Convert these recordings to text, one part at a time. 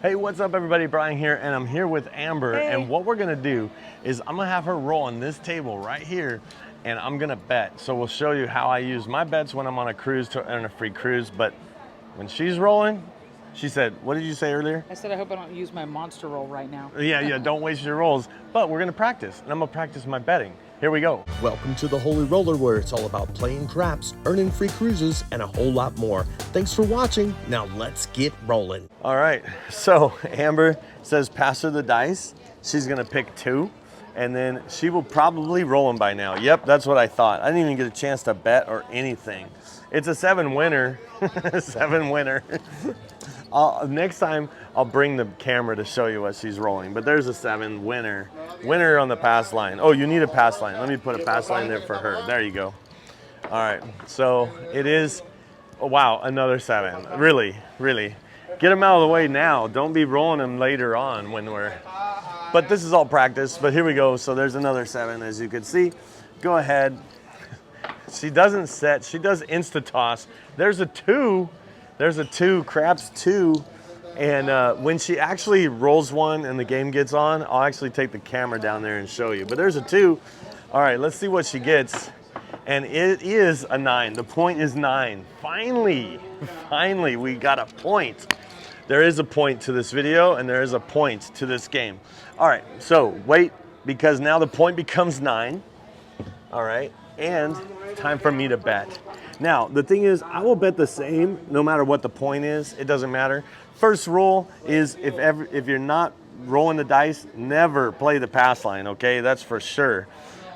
Hey, what's up everybody? Brian here, and I'm here with Amber. Hey. And what we're gonna do is I'm gonna have her roll on this table right here, and I'm gonna bet. So we'll show you how I use my bets when I'm on a cruise to earn a free cruise. But when she's rolling, she said, what did you say earlier? I said I hope I don't use my monster roll right now. Yeah, don't waste your rolls. But we're gonna practice, and I'm gonna practice my betting. Here we go. Welcome to the Holy Roller, where it's all about playing craps, earning free cruises, and a whole lot more. Thanks for watching. Now let's get rolling. All right, so Amber says pass her the dice. She's gonna pick 2, and then she will probably roll them by now. Yep, that's what I thought. I didn't even get a chance to bet or anything. It's a 7 winner, 7 winner. Next time, I'll bring the camera to show you what she's rolling. But there's a 7 winner. Winner on the pass line. Oh, you need a pass line. Let me put a pass line there for her. There you go. All right, so it is, oh, wow, another 7. Really, really. Get them out of the way now. Don't be rolling them later on when we're, but this is all practice. But here we go. So there's another 7, as you can see. Go ahead. She doesn't set, she does insta toss. There's a 2. There's a 2, craps 2, and when she actually rolls one and the game gets on, I'll actually take the camera down there and show you. But there's a 2. All right, let's see what she gets. And it is a 9. The point is 9. Finally, we got a point. There is a point to this video, and there is a point to this game. All right, so wait, because now the point becomes 9. All right, and time for me to bet. Now, the thing is, I will bet the same no matter what the point is. It doesn't matter. First rule is if you're not rolling the dice, never play the pass line, okay? That's for sure.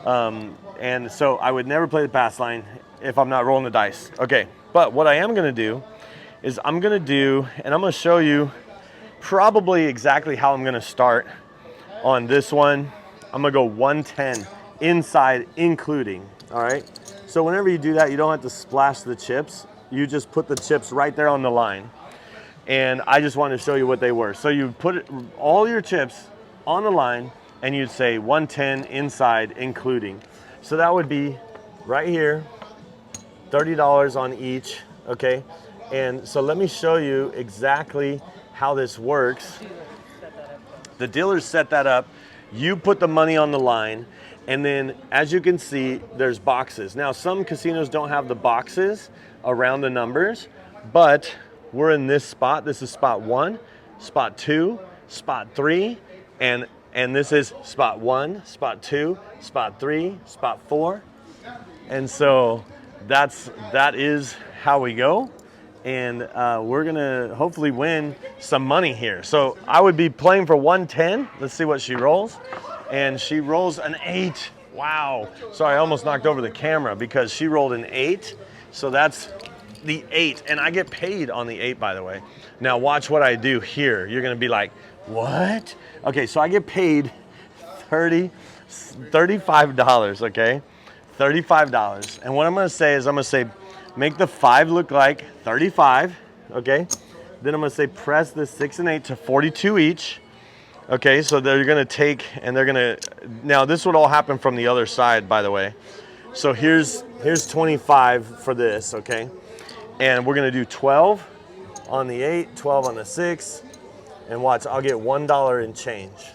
And so I would never play the pass line if I'm not rolling the dice. Okay, but what I am gonna do is I'm gonna show you probably exactly how I'm gonna start on this one. I'm gonna go 110 inside including, all right? So whenever you do that, you don't have to splash the chips. You just put the chips right there on the line. And I just wanted to show you what they were. So you put all your chips on the line and you'd say 110 inside including. So that would be right here, $30 on each, okay? And so let me show you exactly how this works. The dealers set that up. You put the money on the line. And then, as you can see, there's boxes. Now, some casinos don't have the boxes around the numbers, but we're in this spot. This is spot 1, spot 2, spot 3, and this is spot 1, spot 2, spot 3, spot 4. And so that is how we go. And we're gonna hopefully win some money here. So I would be playing for 110. Let's see what she rolls. And she rolls an 8. Wow. Sorry, I almost knocked over the camera because she rolled an 8. So that's the 8. And I get paid on the 8, by the way. Now watch what I do here. You're gonna be like, what? Okay, so I get paid $35, okay? $35. And what I'm gonna say is make the 5 look like 35, okay? Then I'm gonna say press the 6 and 8 to 42 each. Okay, so they're gonna take, and they're gonna, now this would all happen from the other side, by the way. So here's 25 for this, okay? And we're gonna do 12 on the 8, 12 on the 6, and watch, I'll get $1 in change.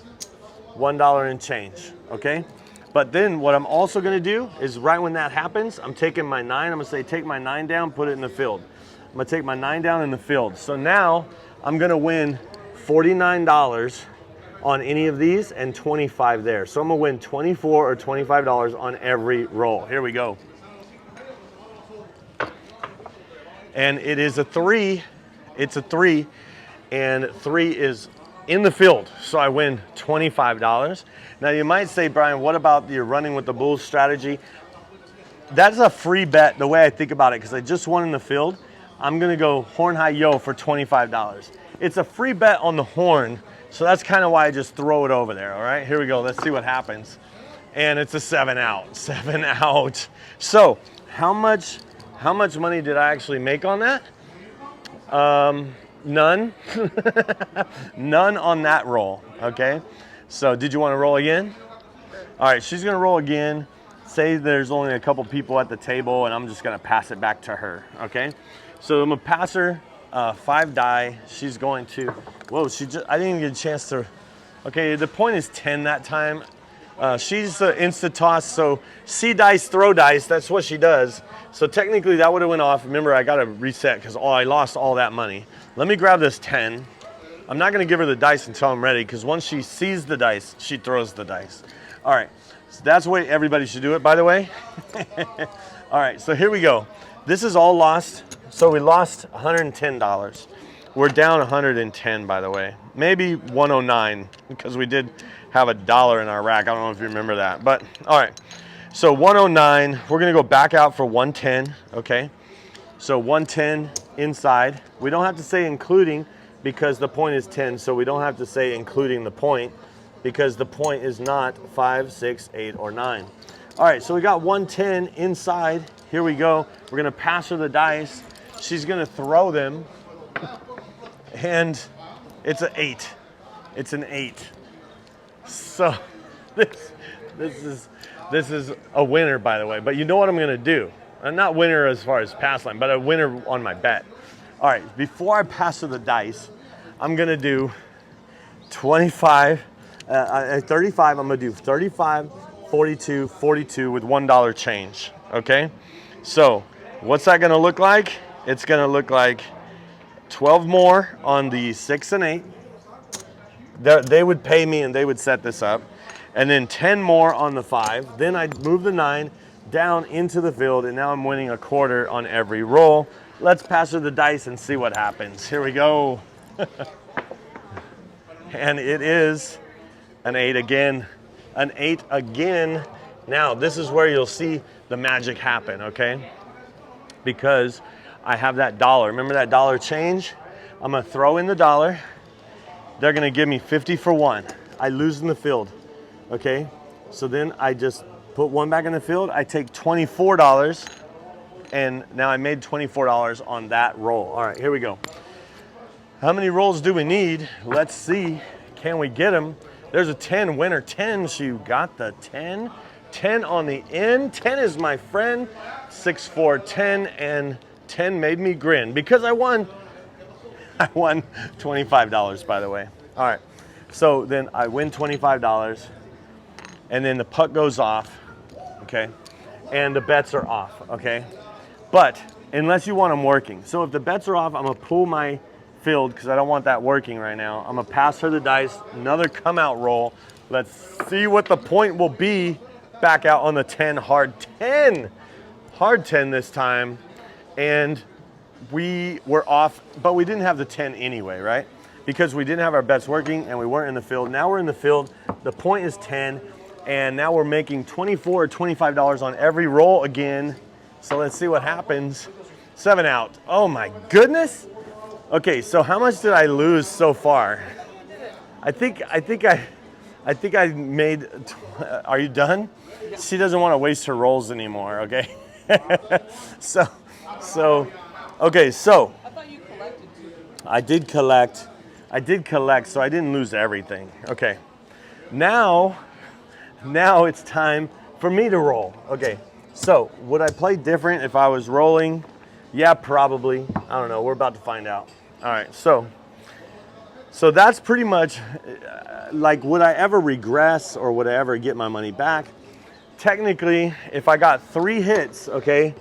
$1 in change, okay? But then what I'm also gonna do is right when that happens, I'm taking my 9, I'm gonna say take my 9 down, put it in the field. I'm gonna take my 9 down in the field. So now I'm gonna win $49 on any of these and 25 there. So I'm gonna win $24 or $25 on every roll. Here we go. And it is a 3. It's a 3, and 3 is in the field. So I win $25. Now you might say, Brian, what about your running with the bulls strategy? That's a free bet the way I think about it, because I just won in the field. I'm gonna go horn high yo for $25. It's a free bet on the horn. So that's kind of why I just throw it over there, all right? Here we go, let's see what happens. And it's a 7 out, 7 out. So how much money did I actually make on that? None, none on that roll, okay? So did you want to roll again? All right, she's gonna roll again. Say there's only a couple people at the table and I'm just gonna pass it back to her, okay? So I'm gonna pass her 5 die. She's going to, whoa, I didn't even get a chance to, okay, the point is 10 that time. She's the insta toss, so see dice, throw dice, that's what she does. So technically that would have went off. Remember, I gotta reset because I lost all that money. Let me grab this 10. I'm not gonna give her the dice until I'm ready because once she sees the dice, she throws the dice. All right, so that's the way everybody should do it, by the way. All right, so here we go. This is all lost. So we lost $110. We're down 110, by the way. Maybe 109 because we did have $1 in our rack. I don't know if you remember that, but all right. So 109, we're gonna go back out for 110, okay? So 110 inside. We don't have to say including because the point is 10, so we don't have to say including the point because the point is not 5, 6, 8, or 9. All right, so we got 110 inside. Here we go. We're gonna pass her the dice. She's gonna throw them, and it's an 8. It's an 8. So this is a winner, by the way. But you know what I'm gonna do? I'm not winner as far as pass line, but a winner on my bet. All right, before I pass her the dice, I'm gonna do 35, 35. I'm gonna do 35, 42, 42 with $1 change. Okay. So what's that gonna look like? It's gonna look like 12 more on the 6 and 8. They would pay me and they would set this up. And then 10 more on the 5. Then I'd move the 9 down into the field, and now I'm winning a quarter on every roll. Let's pass her the dice and see what happens. Here we go. And it is an 8 again. An 8 again. Now, this is where you'll see the magic happen, okay? Because I have that $1. Remember that $1 change? I'm gonna throw in the $1. They're gonna give me 50 for 1. I lose in the field, okay? So then I just put 1 back in the field. I take $24, and now I made $24 on that roll. All right, here we go. How many rolls do we need? Let's see. Can we get them? There's a 10 winner. 10, she got the 10. 10 on the end. 10 is my friend. 6, 4, 10, and 10 made me grin because I won. I won $25, by the way. All right, so then I win $25, and then the puck goes off, okay? And the bets are off, okay? But unless you want them working. So if the bets are off, I'm gonna pull my field because I don't want that working right now. I'm gonna pass her the dice, another come out roll. Let's see what the point will be. Back out on the 10, hard 10. Hard 10 this time. And we were off, but we didn't have the 10 anyway, right? Because we didn't have our bets working and we weren't in the field. Now we're in the field, the point is 10, and now we're making $24 or $25 on every roll again. So let's see what happens. 7 out. Oh my goodness. Okay, so how much did I lose so far? I think I made, are you done? She doesn't want to waste her rolls anymore, okay? Okay, so I thought you collected too. I did collect, so I didn't lose everything. Okay, now it's time for me to roll. Okay, so would I play different if I was rolling? Yeah, probably. I don't know, we're about to find out. All right, so that's pretty much, like, would I ever regress or would I ever get my money back? Technically, if I got 3 hits, okay,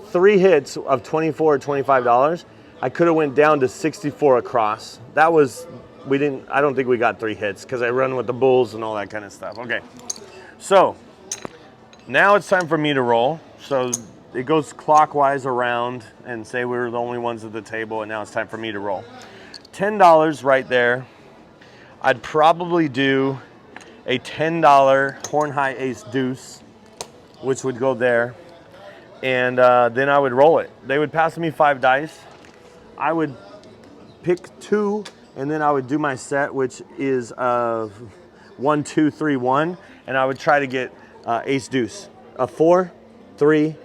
3 hits of $24 or $25, I could have went down to 64 across. That was, I don't think we got 3 hits because I run with the bulls and all that kind of stuff. Okay, so now it's time for me to roll. So it goes clockwise around and say we were the only ones at the table, and now it's time for me to roll. $10 right there. I'd probably do a $10 horn high ace deuce, which would go there. And then I would roll it. They would pass me 5 dice. I would pick 2, and then I would do my set, which is 1, 2, 3, 1, and I would try to get ace deuce. A 4, 3,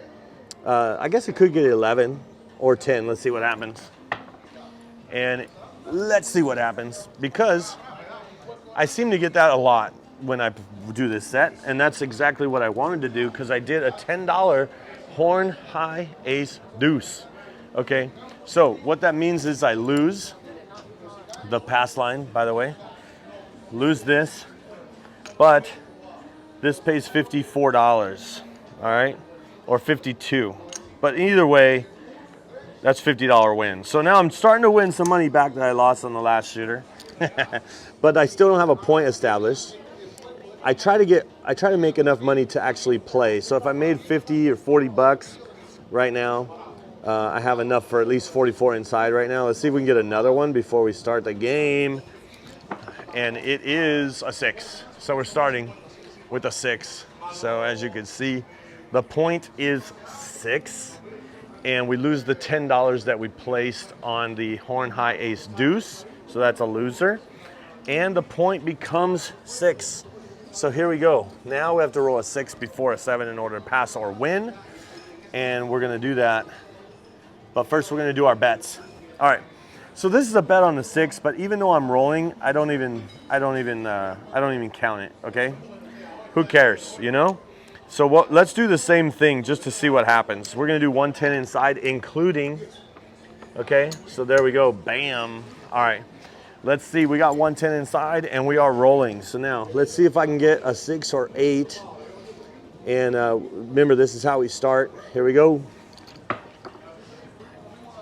I guess it could get 11 or 10. Let's see what happens. And let's see what happens, because I seem to get that a lot when I do this set, and that's exactly what I wanted to do because I did a $10 horn high ace deuce. Okay, So what that means is I lose the pass line, by the way, lose this, but this pays $54, all right, or 52. But either way, that's $50 win. So now I'm starting to win some money back that I lost on the last shooter, but I still don't have a point established. I try to make enough money to actually play. So if I made 50 or 40 bucks right now, I have enough for at least 44 inside right now. Let's see if we can get another one before we start the game. And it is a 6. So we're starting with a 6. So as you can see, the point is 6. And we lose the $10 that we placed on the horn high ace deuce. So that's a loser. And the point becomes 6. So here we go. Now we have to roll a 6 before a 7 in order to pass or win. And we're gonna do that. But first we're gonna do our bets. All right, so this is a bet on the 6, but even though I'm rolling, I don't even count it, okay? Who cares, you know? So let's do the same thing just to see what happens. We're gonna do 110 inside, including, okay? So there we go, bam. All right. Let's see, we got 110 inside and we are rolling. So now let's see if I can get a 6 or 8. And remember, this is how we start. Here we go.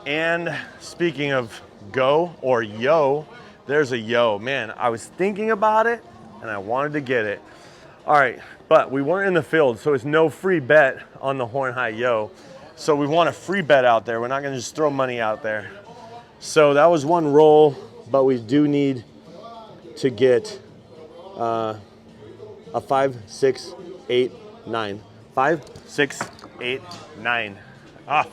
And speaking of go or yo, there's a yo. Man, I was thinking about it and I wanted to get it. All right, but we weren't in the field, so it's no free bet on the horn high yo. So we want a free bet out there. We're not gonna just throw money out there. So that was one roll. But we do need to get a 5, 6, 8, 9. 5, 6, 8, 9.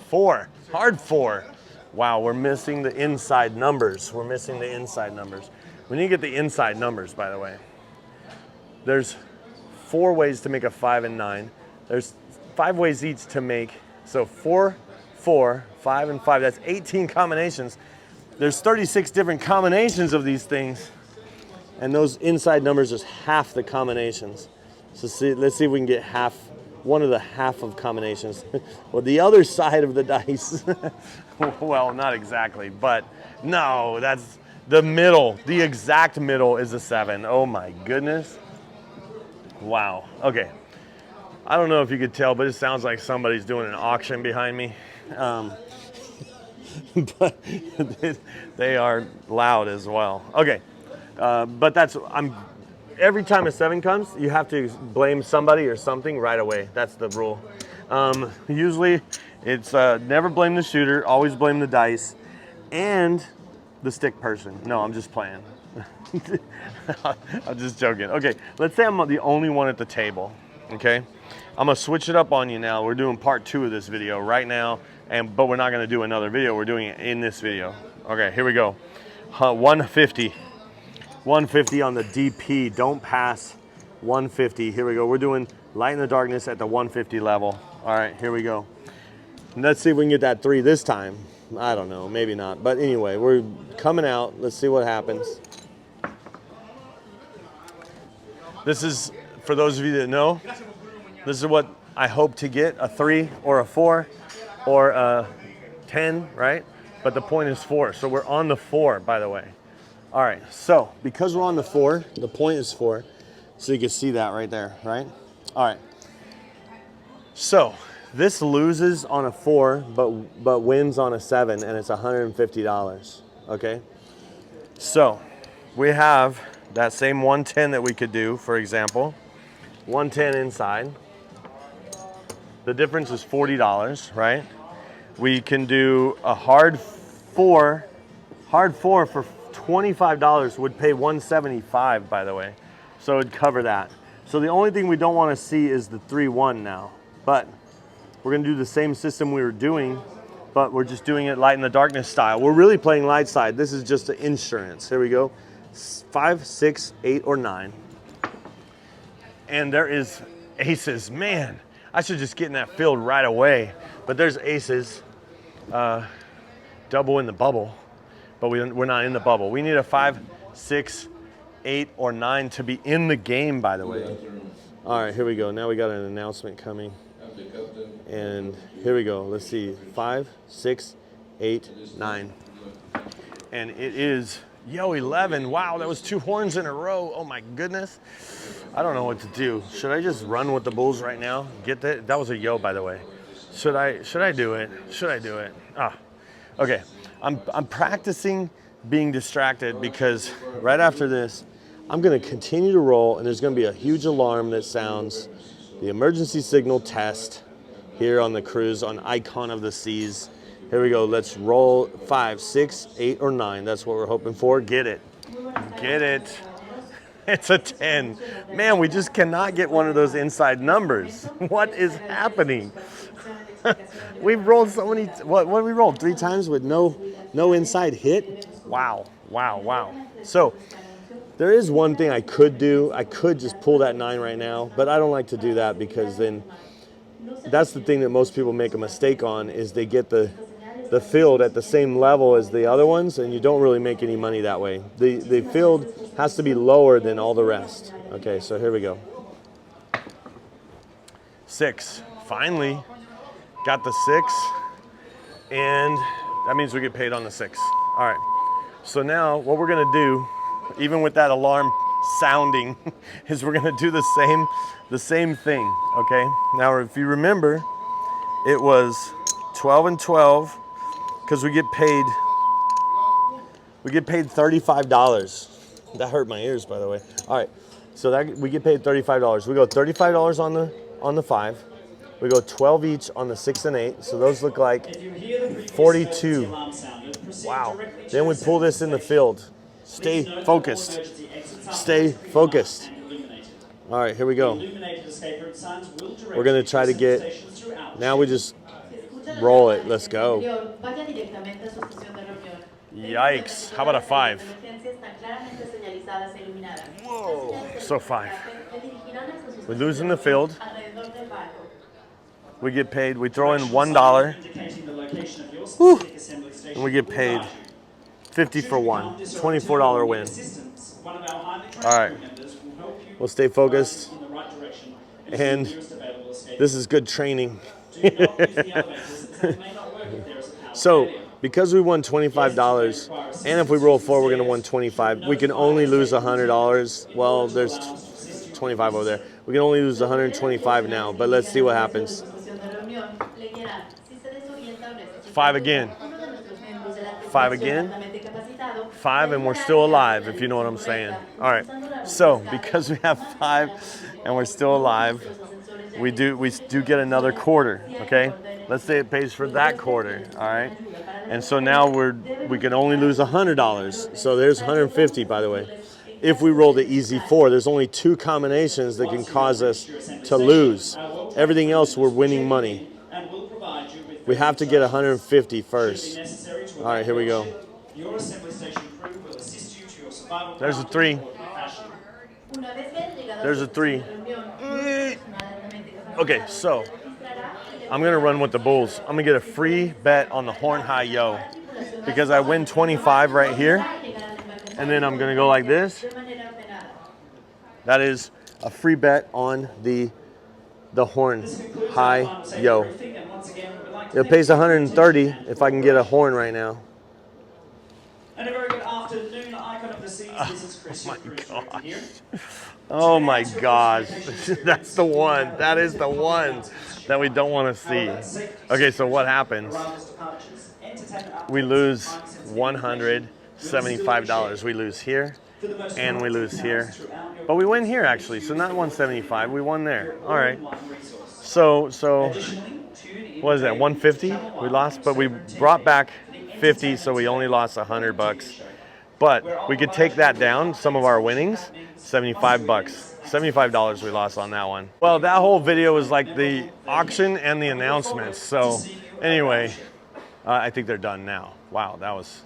4. Hard 4. Wow, we're missing the inside numbers. We're missing the inside numbers. We need to get the inside numbers, by the way. There's 4 ways to make a 5 and 9. There's 5 ways each to make. So 4, 4, 5, and 5. That's 18 combinations. There's 36 different combinations of these things, and those inside numbers is half the combinations. So let's see if we can get one of the half of combinations. Well, the other side of the dice. Well, not exactly, but no, that's the middle. The exact middle is a 7. Oh my goodness. Wow. Okay. I don't know if you could tell, but it sounds like somebody's doing an auction behind me. But they are loud as well. Okay, but every time a 7 comes, you have to blame somebody or something right away. That's the rule. Usually it's never blame the shooter, always blame the dice and the stick person. No, I'm just playing. I'm just joking. Okay, let's say I'm the only one at the table, okay? I'm gonna switch it up on you now. We're doing part 2 of this video right now. But we're not gonna do another video. We're doing it in this video. Okay, here we go. 150. 150 on the DP. Don't pass. 150. Here we go. We're doing light in the darkness at the 150 level. All right, here we go. Let's see if we can get that 3 this time. I don't know, maybe not. But anyway, we're coming out. Let's see what happens. This is, for those of you that know, this is what I hope to get, a 3 or a 4. Or 10, right? But the point is 4. So we're on the 4, by the way. All right, so because we're on the 4, the point is 4. So you can see that right there, right? All right. So this loses on a 4, but wins on a 7, and it's $150, okay? So we have that same 110 that we could do, for example. 110 inside. The difference is $40, right? We can do a hard 4. Hard 4 for $25 would pay $175, by the way. So it'd cover that. So the only thing we don't want to see is the 3-1 now. But we're going to do the same system we were doing, but we're just doing it light in the darkness style. We're really playing light side. This is just the insurance. Here we go. 5, 6, 8, or 9. And there is aces. Man, I should just get in that field right away. But there's aces. Double in the bubble. But we're not in the bubble. We need a 5, 6, 8, or 9 to be in the game, by the way. All right, here we go. Now we got an announcement coming. And here we go. Let's see. 5, 6, 8, 9. And it is, yo, 11. Wow, that was 2 horns in a row. Oh my goodness. I don't know what to do. Should I just run with the bulls right now? Get that? That was a yo, by the way. Should I do it? Should I do it? Ah, okay. I'm practicing being distracted because right after this, I'm gonna continue to roll and there's gonna be a huge alarm that sounds, the emergency signal test here on the cruise on Icon of the Seas. Here we go, let's roll 5, 6, 8, or 9. That's what we're hoping for. Get it, get it. It's a 10. Man, we just cannot get one of those inside numbers. What is happening? We've rolled so many, what did we roll? 3 times with no inside hit? Wow, wow, wow. So there is one thing I could do. I could just pull that 9 right now, but I don't like to do that because then that's the thing that most people make a mistake on is they get the field at the same level as the other ones and you don't really make any money that way. The field has to be lower than all the rest. Okay, so here we go. 6, finally. Got the 6, and that means we get paid on the 6. All right, so now what we're gonna do, even with that alarm sounding, is we're gonna do the same thing, okay? Now, if you remember, it was 12 and 12, because we get paid $35. That hurt my ears, by the way. All right, so that we get paid $35. We go $35 on the 5. We go 12 each on the 6 and 8, so those look like 42. Wow. Then we pull this in the field. Stay focused. Stay focused. All right, here we go. We're gonna try to get, now we just roll it. Let's go. Yikes. How about a 5? Whoa. So 5. We lose in the field. We get paid, we throw in $1. Whew. And we get paid 50 for 1, $24 win. All right, we'll stay focused. And this is good training. So, because we won $25, and if we roll 4, we're gonna win 25. We can only lose $100. Well, there's 25 over there. We can only lose 125 now, but let's see what happens. 5 again. 5 again. 5 and we're still alive, if you know what I'm saying. All right. So because we have 5 and we're still alive, we do get another quarter. Okay. Let's say it pays for that quarter. All right. And so now we can only lose $100. So there's 150, by the way. If we roll the easy 4, there's only 2 combinations that can cause us to lose. Everything else, we're winning money. We have to get 150 first. All right, here we go. There's a 3. There's a 3. Okay, so I'm gonna run with the bulls. I'm gonna get a free bet on the horn high yo because I win 25 right here. And then I'm gonna go like this. That is a free bet on the horn high yo. It pays 130 if I can get a horn right now. And a very good afternoon, Icon of the Seas. This is Chris. Oh my gosh. Oh my gosh. That's the one. That is the one that we don't want to see. Okay, so what happens? We lose $175. We lose here and we lose here. But we win here actually, so not 175, we won there. All right. So what is that, 150 we lost, but we brought back 50, so we only lost $100. But we could take that down, some of our winnings, $75. $75 we lost on that one. Well, that whole video was like the auction and the announcements. So anyway, I think they're done now. Wow, that was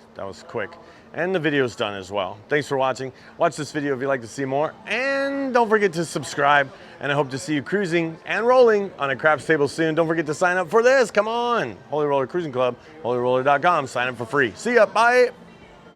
quick. And the video's done as well. Thanks for watching. Watch this video if you'd like to see more. And don't forget to subscribe. And I hope to see you cruising and rolling on a craps table soon. Don't forget to sign up for this. Come on. Holy Roller Cruising Club, holyroller.com. Sign up for free. See ya. Bye.